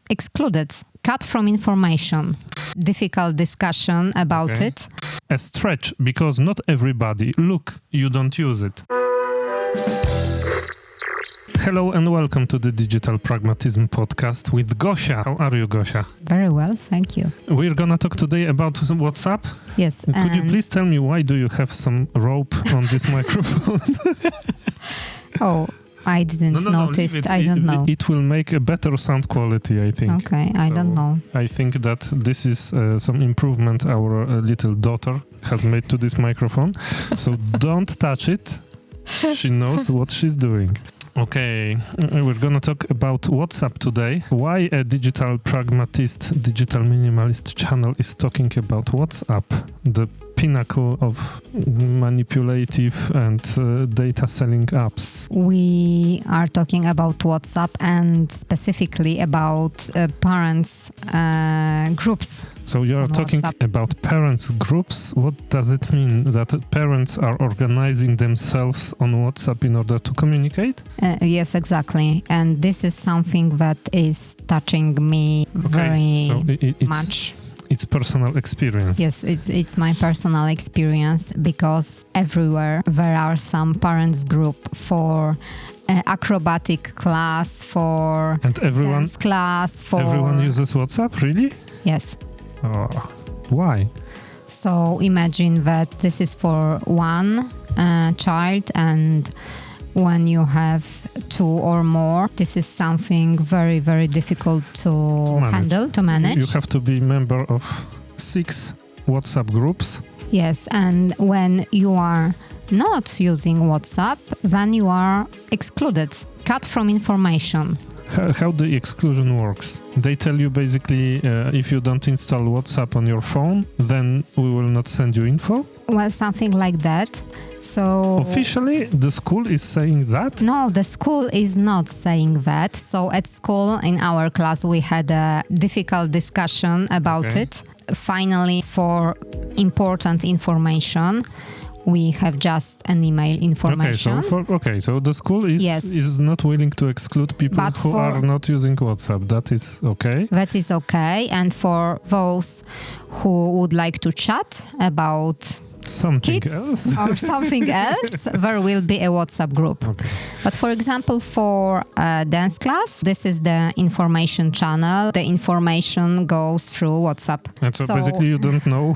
excluded, cut from information. Difficult discussion about it. A stretch, because not everybody. Look, you don't use it. Hello and welcome to the Digital Pragmatism podcast with Gosia. How are you, Gosia? Very well, thank you. We're gonna talk today about WhatsApp. Yes. Could you please tell me why do you have some rope on this microphone? I didn't notice. I don't know. It will make a better sound quality, I think. Okay, I don't know. I think that this is some improvement our little daughter has made to this microphone. So don't touch it. She knows what she's doing. Okay, we're gonna talk about WhatsApp today. Why a digital pragmatist, digital minimalist channel is talking about WhatsApp, the pinnacle of manipulative and data selling apps. We are talking about WhatsApp and specifically about parents groups. So you're talking about parents groups. What does it mean that parents are organizing themselves on WhatsApp in order to communicate? Yes, exactly. And this is something that is touching me very much. It's personal experience. Yes, it's my personal experience because everywhere there are some parents group for acrobatic class, for dance class, for... Everyone uses WhatsApp, really? Yes. Why? So imagine that this is for one child, and when you have two or more, this is something very, very difficult to manage. You have to be member of 6 WhatsApp groups. Yes, and when you are not using WhatsApp, then you are excluded, cut from information. How the exclusion works? They tell you basically if you don't install WhatsApp on your phone, then we will not send you info? Well, something like that. So officially, the school is saying that? No, the school is not saying that. So at school, in our class, we had a difficult discussion about it. Finally, for important information, we have just an email information. So the school is not willing to exclude people who are not using WhatsApp. That is okay? That is okay. And for those who would like to chat about something else or something else, there will be a WhatsApp group. But for example, for a dance class, this is the information channel. The information goes through WhatsApp. And so basically you don't know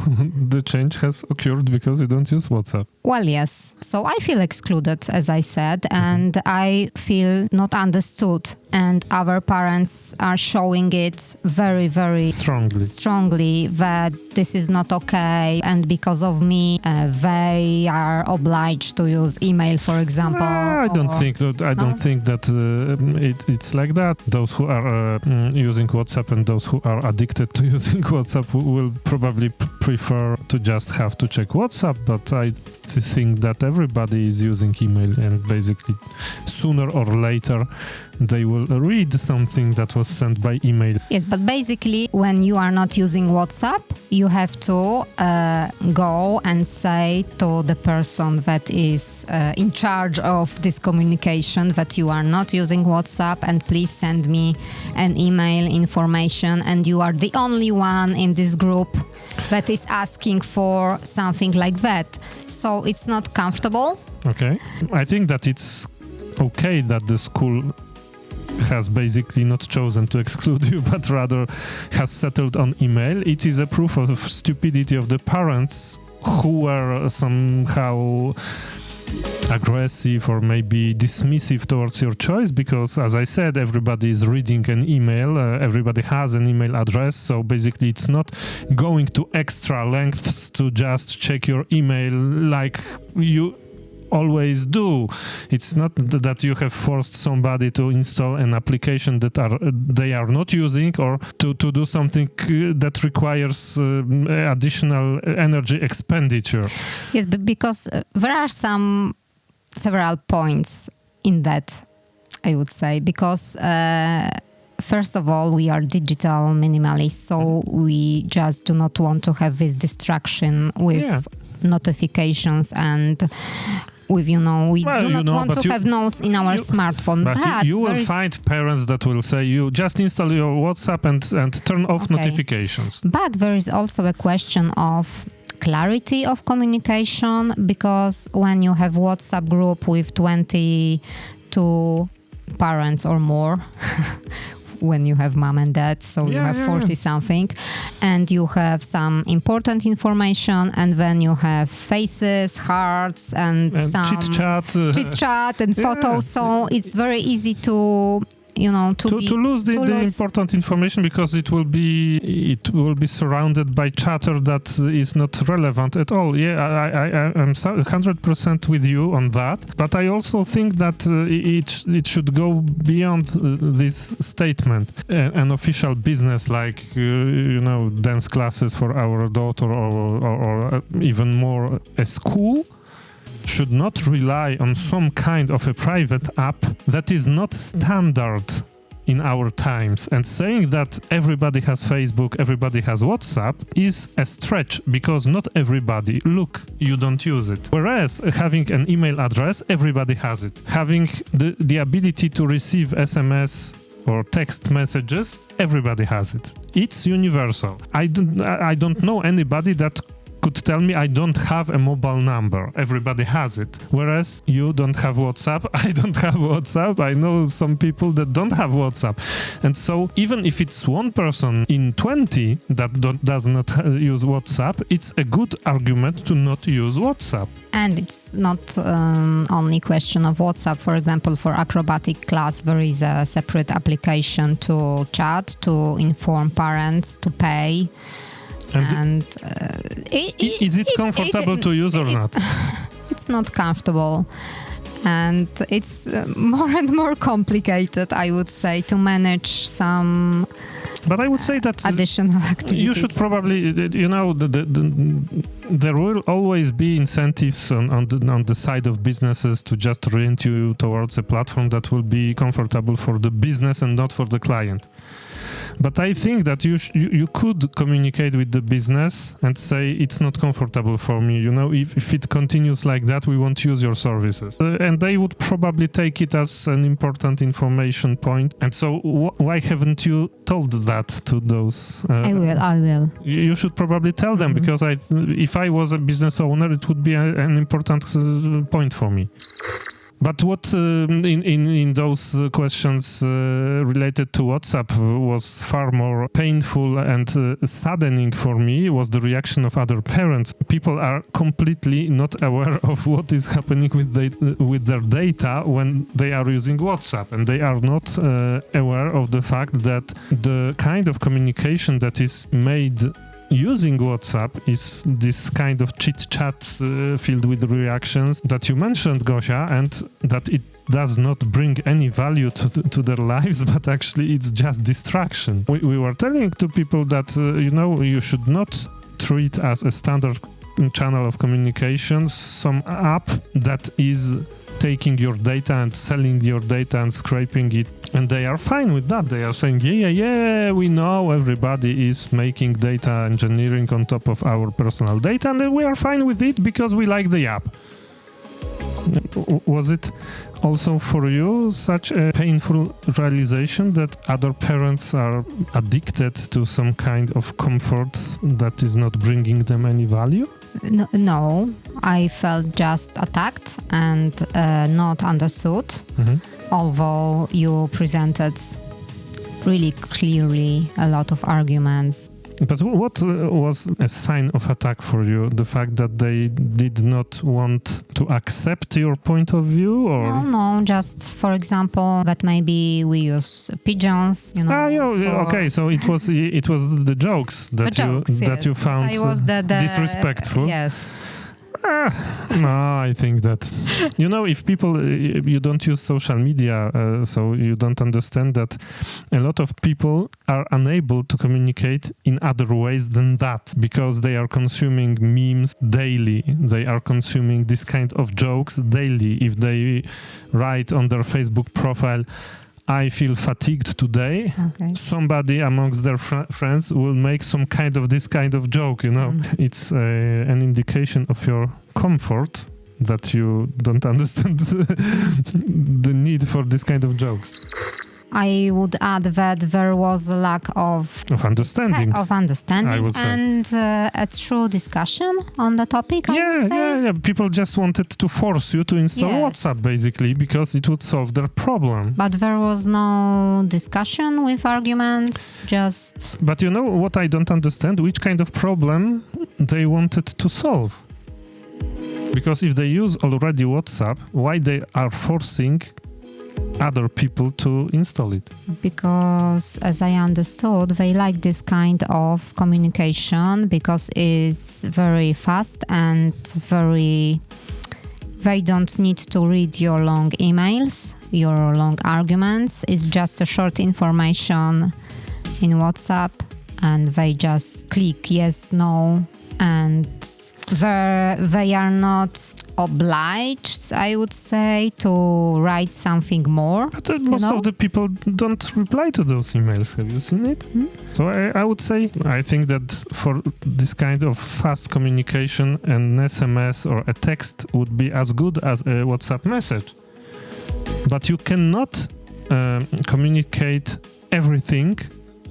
the change has occurred because you don't use WhatsApp. Well, yes. So I feel excluded, as I said, and I feel not understood. And our parents are showing it very, very strongly that this is not okay. And because of me, they are obliged to use email, for example. I don't think that it's like that. Those who are using WhatsApp and those who are addicted to using WhatsApp will probably prefer to just have to check WhatsApp. But I think that everybody is using email, and basically sooner or later they will read something that was sent by email. Yes, but basically when you are not using WhatsApp, you have to go and say to the person that is in charge of this communication that you are not using WhatsApp and please send me an email information, and you are the only one in this group that is asking for something like that. So it's not comfortable. Okay. I think that it's okay that the school has basically not chosen to exclude you, but rather has settled on email. It is a proof of stupidity of the parents who were somehow aggressive or maybe dismissive towards your choice, because as I said, everybody is reading an email, everybody has an email address, so basically it's not going to extra lengths to just check your email like you always do. It's not that you have forced somebody to install an application that they are not using, or to do something that requires additional energy expenditure. Yes, but because there are several points in that, I would say, because first of all, we are digital minimalists, so we just do not want to have this distraction with notifications, and with we do not want to have notes in our smartphone. But you will find parents that will say you just install your WhatsApp and turn off notifications. But there is also a question of clarity of communication, because when you have WhatsApp group with 22 parents or more, when you have mom and dad, so you have 40 something, and you have some important information, and then you have faces, hearts, and some chit chat and photos. So it's very easy to lose the important information, because it will be surrounded by chatter that is not relevant at all. I am 100% with you on that, but I also think that it should go beyond this statement. An official business like dance classes for our daughter, or even more a school, should not rely on some kind of a private app that is not standard in our times. And saying that everybody has Facebook, everybody has WhatsApp is a stretch, because not everybody, you don't use it. Whereas having an email address, everybody has it. Having the ability to receive SMS or text messages, everybody has it. It's universal. I don't know anybody that could tell me I don't have a mobile number. Everybody has it. Whereas you don't have WhatsApp, I don't have WhatsApp. I know some people that don't have WhatsApp. And so even if it's one person in 20 that does not use WhatsApp, it's a good argument to not use WhatsApp. And it's not only question of WhatsApp. For example, for acrobatic class, there is a separate application to chat, to inform parents, to pay. And is it comfortable to use or not? It's not comfortable, and it's more and more complicated, I would say, to manage some. But I would say that additional activities. You should probably, there will always be incentives on the side of businesses to just orient you towards a platform that will be comfortable for the business and not for the client. But I think that you could communicate with the business and say it's not comfortable for me. If it continues like that, we won't use your services. And they would probably take it as an important information point. And so why haven't you told that to those? I will. You should probably tell them, because if I was a business owner, it would be an important point for me. But what in those questions related to WhatsApp was far more painful and saddening for me was the reaction of other parents. People are completely not aware of what is happening with their data when they are using WhatsApp, and they are not aware of the fact that the kind of communication that is made using WhatsApp is this kind of chit-chat filled with reactions that you mentioned, Gosia, and that it does not bring any value to their lives, but actually it's just distraction. We were telling to people that, you should not treat as a standard channel of communication some app that is taking your data and selling your data and scraping it, and they are fine with that. They are saying, we know everybody is making data engineering on top of our personal data, and we are fine with it because we like the app. Was it also for you such a painful realization that other parents are addicted to some kind of comfort that is not bringing them any value? No, I felt just attacked and not understood, although you presented really clearly a lot of arguments. But what was a sign of attack for you? The fact that they did not want to accept your point of view, or no, just for example that maybe we use pigeons. Okay, so it was the jokes that you found disrespectful. Yes. No, I think that, if people, you don't use social media, so you don't understand that a lot of people are unable to communicate in other ways than that, because they are consuming memes daily. They are consuming this kind of jokes daily. If they write on their Facebook profile, I feel fatigued today, somebody amongst their friends will make some kind of this kind of joke, It's an indication of your comfort that you don't understand the need for this kind of jokes. I would add that there was a lack of understanding. I would say. And a true discussion on the topic. I would say. Yeah. People just wanted to force you to install WhatsApp, basically, because it would solve their problem. But there was no discussion with arguments, just... But you know what I don't understand? Which kind of problem they wanted to solve? Because if they use already WhatsApp, why they are forcing other people to install it? Because, as I understood, they like this kind of communication because it's very fast and they don't need to read your long emails, your long arguments. It's just a short information in WhatsApp and they just click yes, no, and they are not obliged, I would say, to write something more. But most of the people don't reply to those emails. Have you seen it? So I would say, I think that for this kind of fast communication, an SMS or a text would be as good as a WhatsApp message. But you cannot communicate everything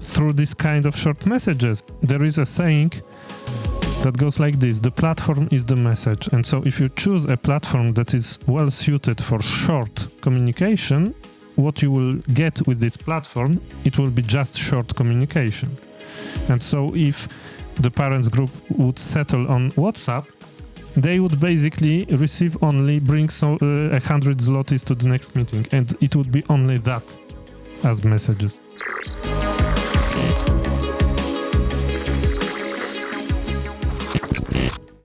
through this kind of short messages. There is a saying that goes like this: the platform is the message. And so if you choose a platform that is well suited for short communication, what you will get with this platform, it will be just short communication. And so if the parents group would settle on WhatsApp, they would basically receive only bring 100 zlotys to the next meeting, and it would be only that as messages.